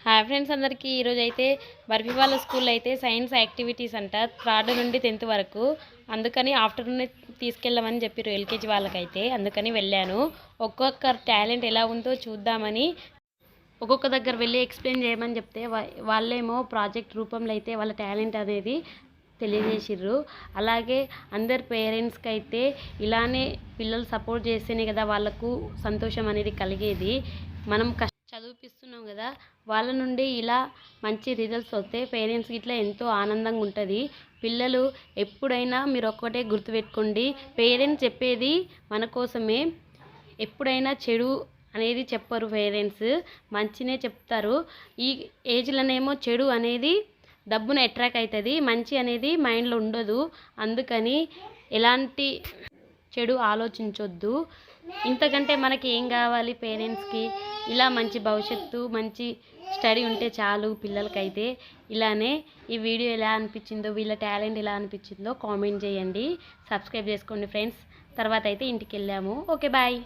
Hi friends అందరికీ ఈరోజు అయితే బర్ఫీ వాళ్ళ స్కూల్లో అయితే సైన్స్ యాక్టివిటీస్ అంట 3rd నుండి 10th వరకు. అందుకని ఆఫ్టర్నూన్ తీసుకెళ్ళమని చెప్పారు ఎల్కేజీ వాళ్ళకైతే. అందుకని వెళ్ళాను. ఒక్కొక్క టాలెంట్ ఎలా ఉందో చూద్దామని ఒక్కొక్క దగ్గర వెళ్ళి ఎక్స్ప్లెయిన్ చేయమని చెప్తే వాళ్ళేమో ప్రాజెక్ట్ రూపంలో అయితే వాళ్ళ టాలెంట్ అనేది తెలియజేసిర్రు. అలాగే అందరు పేరెంట్స్కి అయితే ఇలానే పిల్లలు సపోర్ట్ చేస్తేనే కదా వాళ్ళకు సంతోషం అనేది కలిగేది. మనం చదివిపిస్తున్నాం కదా, వాళ్ళ నుండి ఇలా మంచి రిజల్ట్స్ వస్తే పేరెంట్స్కి ఇట్లా ఎంతో ఆనందంగా ఉంటుంది. పిల్లలు ఎప్పుడైనా మీరు ఒక్కటే గుర్తుపెట్టుకోండి, పేరెంట్స్ చెప్పేది మన కోసమే. ఎప్పుడైనా చెడు అనేది చెప్పరు పేరెంట్స్, మంచినే చెప్తారు. ఈ ఏజ్లోనేమో చెడు అనేది డబ్బును అట్రాక్ట్ అవుతుంది, మంచి అనేది మైండ్లో ఉండదు. అందుకని ఎలాంటి చెడు ఆలోచించొద్దు. ఇంతకంటే మనకి ఏం కావాలి? పేరెంట్స్కి ఇలా మంచి భవిష్యత్తు, మంచి స్టడీ ఉంటే చాలు పిల్లలకైతే. ఇలానే ఈ వీడియో ఎలా అనిపించిందో, వీళ్ళ టాలెంట్ ఎలా అనిపించిందో కామెంట్ చేయండి. సబ్స్క్రైబ్ చేసుకోండి ఫ్రెండ్స్. తర్వాత అయితే ఇంటికి వెళ్ళాము. Okay bye.